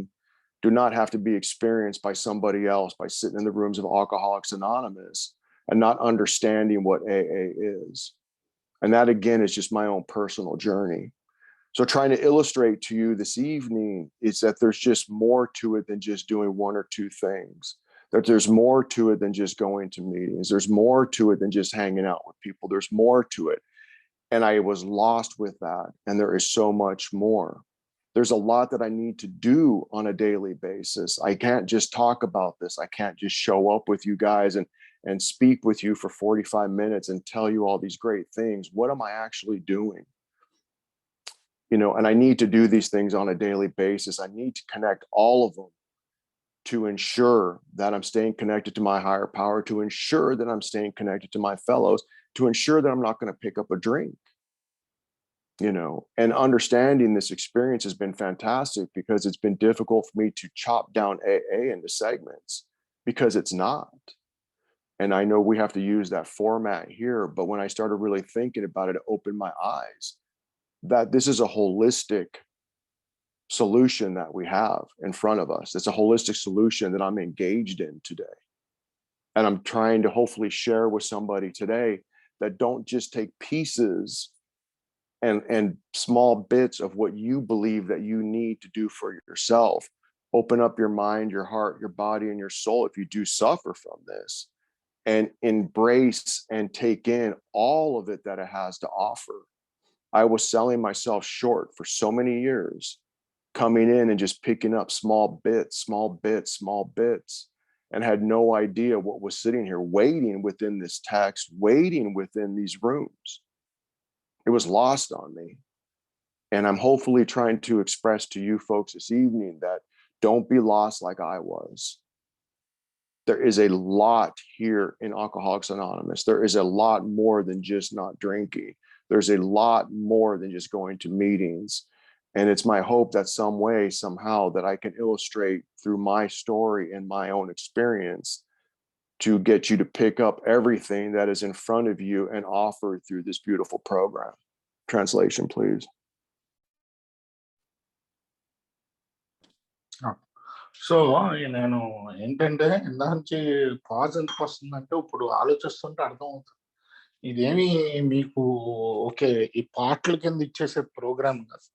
do not have to be experienced by somebody else by sitting in the rooms of Alcoholics Anonymous and not understanding what AA is. And that, again, is just my own personal journey. So trying to illustrate to you this evening is that there's just more to it than just doing one or two things, that there's more to it than just going to meetings. There's more to it than just hanging out with people. There's more to it. And I was lost with that. And there is so much more. There's a lot that I need to do on a daily basis. I can't just talk about this. I can't just show up with you guys and speak with you for 45 minutes and tell you all these great things. What am I actually doing? And I need to do these things on a daily basis. I need to connect all of them to ensure that I'm staying connected to my higher power, to ensure that I'm staying connected to my fellows, to ensure that I'm not going to pick up a drink. And understanding this experience has been fantastic, because it's been difficult for me to chop down AA into segments, because it's not. And I know we have to use that format here, but when I started really thinking about it, it opened my eyes that this is a holistic solution that we have in front of us. It's a holistic solution that I'm engaged in today. And I'm trying to hopefully share with somebody today that don't just take pieces and small bits of what you believe that you need to do for yourself. Open up your mind, your heart, your body, and your soul if you do suffer from this, and embrace and take in all of it that it has to offer. I was selling myself short for so many years, coming in and just picking up small bits, and had no idea what was sitting here, waiting within this text, waiting within these rooms. It was lost on me. And I'm hopefully trying to express to you folks this evening that don't be lost like I was. There is a lot here in Alcoholics Anonymous. There is a lot more than just not drinking. There's a lot more than just going to meetings. And it's my hope that some way, somehow, that I can illustrate through my story and my own experience to get you to pick up everything that is in front of you and offered through this beautiful program. Translation, please. So నేను ఏంటంటే ఇందా నుంచి pause ఎందుకు వస్తుందంటే, ఇప్పుడు ఆలోచిస్తుంటే అర్థమవుతుంది, ఇదేమి మీకు ఓకే ఈ పాటల కింద ఇచ్చేసే ప్రోగ్రామ్ కాదు.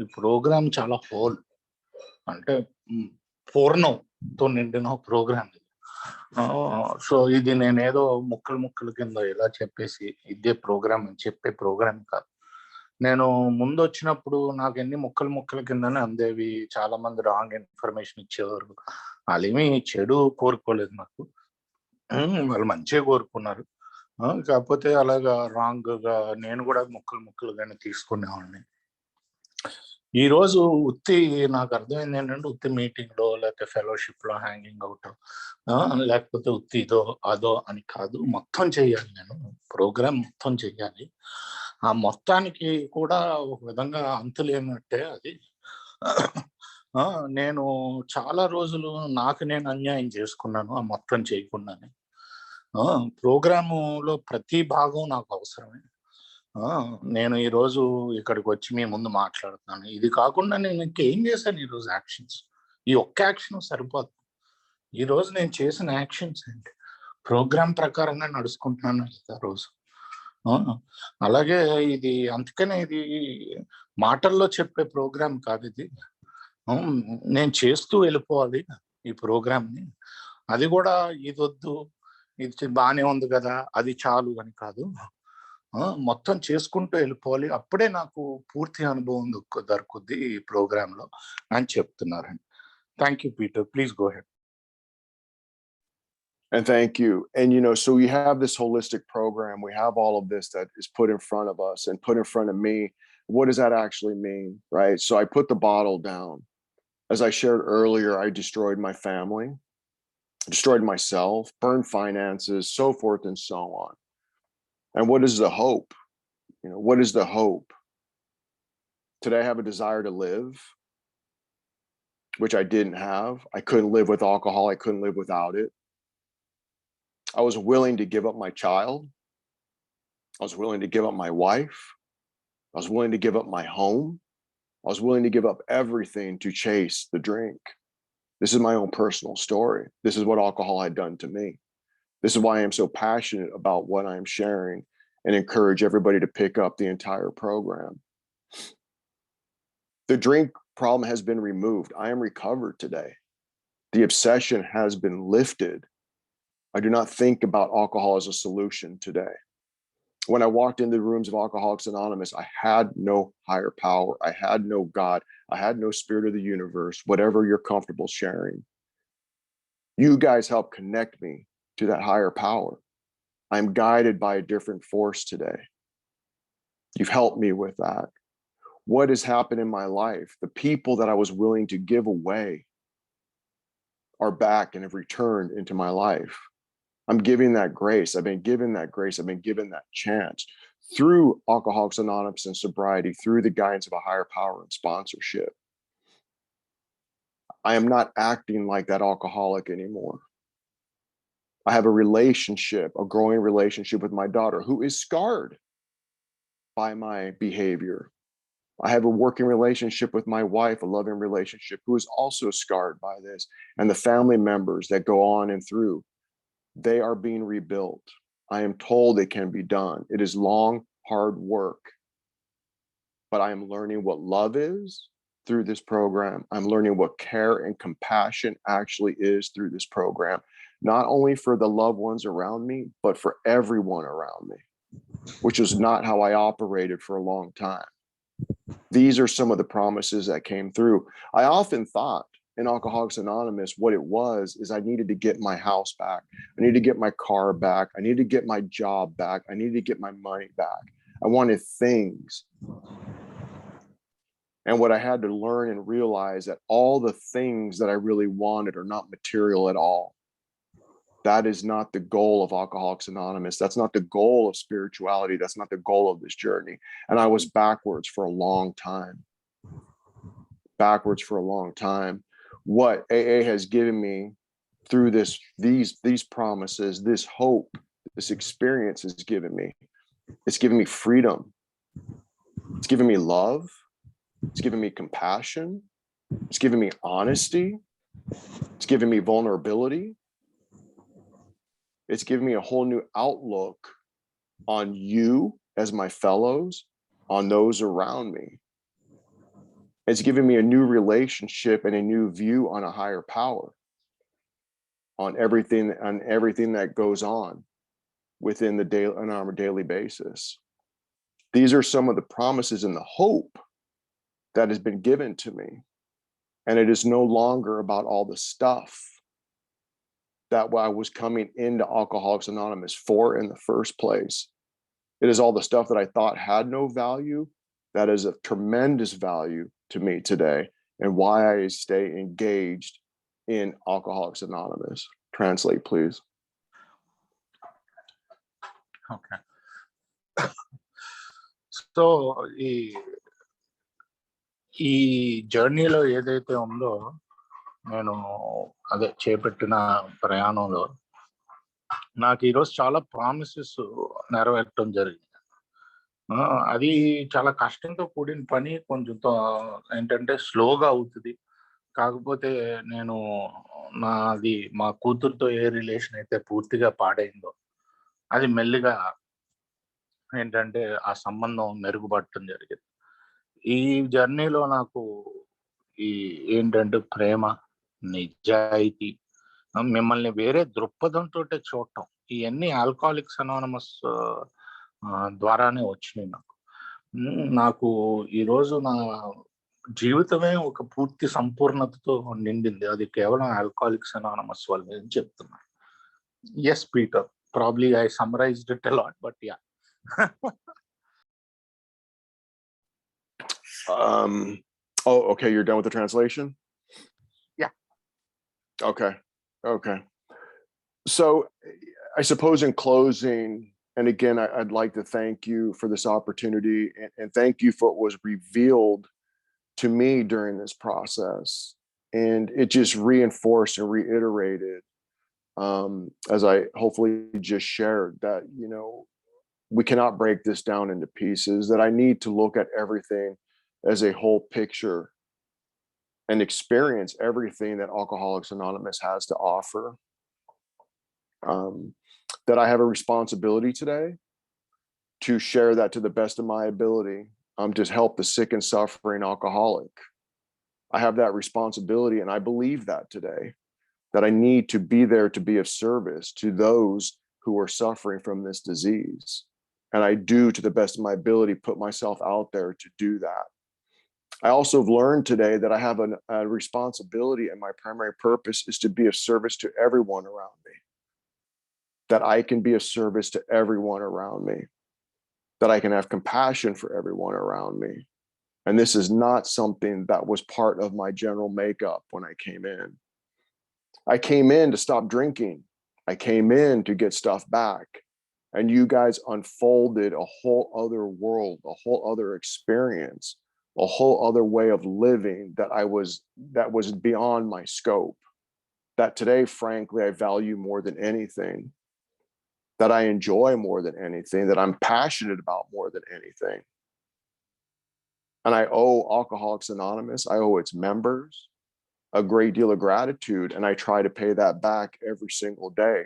ఈ ప్రోగ్రామ్ చాలా హోల్, అంటే పూర్ణంతో నిండిన ప్రోగ్రామ్ ఇది. సో ఇది నేనేదో ముక్కల కింద ఇలా చెప్పేసి ఇదే ప్రోగ్రామ్ అని చెప్పే ప్రోగ్రామ్ కాదు. నేను ముందు వచ్చినప్పుడు నాకు ఎన్ని ముక్కల కిందనే అందేవి. చాలా మంది రాంగ్ ఇన్ఫర్మేషన్ ఇచ్చేవారు. వాళ్ళేమీ చెడు కోరుకోలేదు నాకు, వాళ్ళు మంచిగా కోరుకున్నారు. కాకపోతే అలాగా రాంగ్ గా నేను కూడా ముక్కలుగానే తీసుకునేవాడిని. ఈ రోజు ఉత్తి నాకు అర్థమైంది ఏంటంటే, ఉత్తి మీటింగ్ లో లేకపోతే ఫెలోషిప్ లో హ్యాంగింగ్ అవుట్, లేకపోతే ఉత్తి ఇదో అదో అని కాదు, మొత్తం చెయ్యాలి. నేను ప్రోగ్రామ్ మొత్తం చెయ్యాలి. ఆ మొత్తానికి కూడా ఒక విధంగా అంతులేనట్టే అది. నేను చాలా రోజులు నాకు నేను అన్యాయం చేసుకున్నాను ఆ మొత్తం చేయకుండానే. ప్రోగ్రాములో ప్రతి భాగం నాకు అవసరమే. నేను ఈరోజు ఇక్కడికి వచ్చి మీ ముందు మాట్లాడుతున్నాను. ఇది కాకుండా నేను ఇంకేం చేశాను ఈరోజు యాక్షన్స్? ఈ ఒక్క యాక్షన్ సరిపోదు. ఈరోజు నేను చేసిన యాక్షన్స్ ఏంటి? ప్రోగ్రామ్ ప్రకారంగా నడుచుకుంటున్నాను ఆ రోజు. అలాగే ఇది, అందుకనే ఇది మాటల్లో చెప్పే ప్రోగ్రామ్ కాదు ఇది. నేను చేస్తూ వెళ్ళిపోవాలి ఈ ప్రోగ్రామ్ని. అది కూడా ఇదొద్దు, ఇది బాగానే ఉంది కదా, అది చాలు అని కాదు. మొత్తం చేసుకుంటూ వెళ్ళిపోవాలి. అప్పుడే నాకు పూర్తి అనుభవం దొరుకుద్ది ఈ ప్రోగ్రామ్ లో అని చెప్తున్నారండి. Thank you Peter, please go head. And thank you. And, so we have this holistic program. We have all of this that is put in front of us and put in front of me. What does that actually mean? Right. So I put the bottle down. As I shared earlier, I destroyed my family, destroyed myself, burned finances, so forth and so on. And what is the hope? What is the hope? Today I have a desire to live, which I didn't have. I couldn't live with alcohol. I couldn't live without it. I was willing to give up my child. I was willing to give up my wife. I was willing to give up my home. I was willing to give up everything to chase the drink. This is my own personal story. This is what alcohol had done to me. This is why I am so passionate about what I am sharing and encourage everybody to pick up the entire program. The drink problem has been removed. I am recovered today. The obsession has been lifted. I do not think about alcohol as a solution today. When I walked into the rooms of Alcoholics Anonymous, I had no higher power. I had no God. I had no spirit of the universe, whatever you're comfortable sharing. You guys help connect me to that higher power. I'm guided by a different force today. You've helped me with that. What has happened in my life? The people that I was willing to give away are back and have returned into my life. I'm giving that grace. I've been given that grace. I've been given that chance through Alcoholics Anonymous and sobriety, through the guidance of a higher power and sponsorship. I am not acting like that alcoholic anymore. I have a relationship, a growing relationship with my daughter who is scarred by my behavior. I have a working relationship with my wife, a loving relationship, who is also scarred by this. And the family members that go on and through, they are being rebuilt. I am told it can be done. It is long, hard work. But I am learning what love is through this program. I'm learning what care and compassion actually is through this program, not only for the loved ones around me, but for everyone around me, which is not how I operated for a long time. These are some of the promises that came through. I often thought in Alcoholics Anonymous, what it was is I needed to get my house back. I needed to get my car back. I needed to get my job back. I needed to get my money back. I wanted things. And what I had to learn and realize that all the things that I really wanted are not material at all. That is not the goal of Alcoholics Anonymous. That's not the goal of spirituality. That's not the goal of this journey. And I was backwards for a long time. Backwards for a long time. What AA has given me through these promises, this hope, this experience has given me. It's given me freedom. It's given me love. It's given me compassion. It's given me honesty. It's given me vulnerability. It's given me a whole new outlook on you as my fellows, on those around me. It's given me a new relationship and a new view on a higher power, on everything that goes on within the daily, on our daily basis. These are some of the promises and the hope that has been given to me. And it is no longer about all the stuff that I was coming into Alcoholics Anonymous for in the first place. It is all the stuff that I thought had no value that is of tremendous value to me today, and why I stay engaged in Alcoholics Anonymous. Translate, please. Okay. So ఈ ఈ జర్నీలో ఏదైతే ఉందో, నేను అదే చేపట్టిన ప్రయాణంలో నాకు ఈరోజు చాలా ప్రామిసెస్ నెరవేర్చడం జరిగింది. అది చాలా కష్టంతో కూడిన పని, కొంచెం ఏంటంటే స్లోగా అవుతుంది. కాకపోతే నేను మా కూతురుతో ఏ రిలేషన్ అయితే పూర్తిగా పాడైందో, అది మెల్లిగా ఏంటంటే ఆ సంబంధం మెరుగుపడటం జరిగింది. ఈ జర్నీలో నాకు ఈ ఏంటంటే ప్రేమ, నిజాయితీ, మిమ్మల్ని వేరే దృక్పథంతో చూడటం, ఇవన్నీ ఆల్కహాలిక్స్ అనానమస్ ద్వారానే వచ్చినాయి నాకు. నాకు ఈరోజు నా జీవితమే ఒక పూర్తి సంపూర్ణతతో నిండింది. అది కేవలం ఆల్కహాలిక్స్ అనానమస్ వల్ల అని చెప్తున్నాను. Yes Peter, probably I summarized it a lot, but yeah. Oh, okay. You're done with the translation? Yeah. Okay. So I suppose in closing, and again, I'd like to thank you for this opportunity, and thank you for what was revealed to me during this process. And it just reinforced and reiterated, as I hopefully just shared, that, we cannot break this down into pieces, that I need to look at everything as a whole picture and experience everything that Alcoholics Anonymous has to offer. That I have a responsibility today to share that to the best of my ability, to help the sick and suffering alcoholic. I have that responsibility, and I believe that today, that I need to be there to be of service to those who are suffering from this disease. And I do, to the best of my ability, put myself out there to do that. I also have learned today that I have a responsibility, and my primary purpose is to be of service to everyone around me. That I can be of service to everyone around me. That I can have compassion for everyone around me. And this is not something that was part of my general makeup when I came in. I came in to stop drinking. I came in to get stuff back. And you guys unfolded a whole other world, a whole other experience, a whole other way of living that was beyond my scope. That today, frankly, I value more than anything. That I enjoy more than anything, that I'm passionate about more than anything. And I owe Alcoholics Anonymous, I owe its members a great deal of gratitude, and I try to pay that back every single day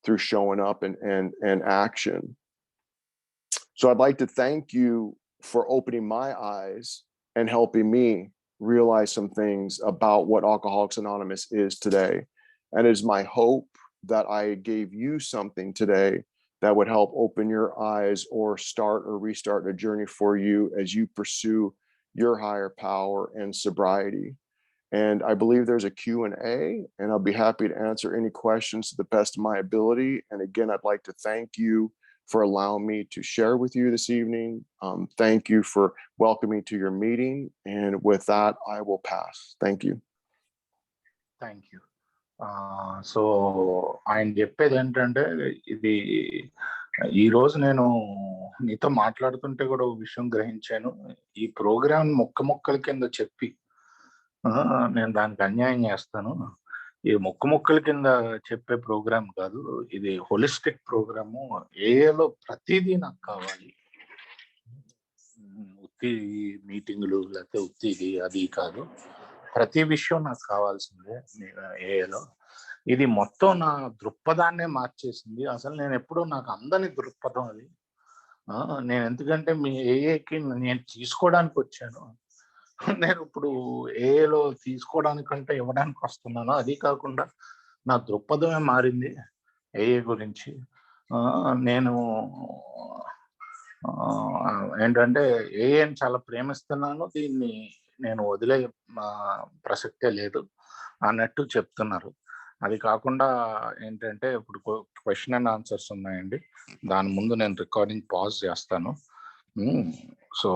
through showing up and action. So I'd like to thank you for opening my eyes and helping me realize some things about what Alcoholics Anonymous is today. And it is my hope that I gave you something today that would help open your eyes or start or restart a journey for you as you pursue your higher power and sobriety. And I believe there's a Q&A, and I'll be happy to answer any questions to the best of my ability. And again, I'd like to thank you for allowing me to share with you this evening. Thank you for welcoming to your meeting. And with that, I will pass. Thank you. Thank you. So ఆయన చెప్పేది ఏంటంటే, ఇది ఈరోజు నేను నీతో మాట్లాడుతుంటే కూడా ఒక విషయం గ్రహించాను. ఈ ప్రోగ్రామ్ మొక్కల కింద చెప్పి నేను దానికి అన్యాయం చేస్తాను. ఈ మొక్కల కింద చెప్పే ప్రోగ్రామ్ కాదు, ఇది హోలిస్టిక్ ప్రోగ్రాము. ఏలో ప్రతిదీ నాకు కావాలి. ఉత్తి మీటింగులు లేకపోతే ఉత్తిది అది కాదు, ప్రతి విషయం నాకు కావాల్సిందే ఏలో. ఇది మొత్తం నా దృక్పథాన్నే మార్చేసింది. అసలు నేను ఎప్పుడూ నాకు అందని దృక్పథం అది. నేను ఎందుకంటే మీ ఏఏకి నేను తీసుకోవడానికి వచ్చాను. నేను ఇప్పుడు ఏలో తీసుకోవడానికంటే ఇవ్వడానికి వస్తున్నాను. అది కాకుండా నా దృక్పథమే మారింది ఏఏ గురించి. నేను ఏంటంటే ఏఐని చాలా ప్రేమిస్తున్నాను. దీన్ని నేను వదిలే ప్రసక్తే లేదు అన్నట్టు చెప్తున్నారు. అది కాకుండా ఏంటంటే ఇప్పుడు క్వెషన్ అండ్ ఆన్సర్స్ ఉన్నాయండి. దాని ముందు నేను రికార్డింగ్ పాజ్ చేస్తాను. సో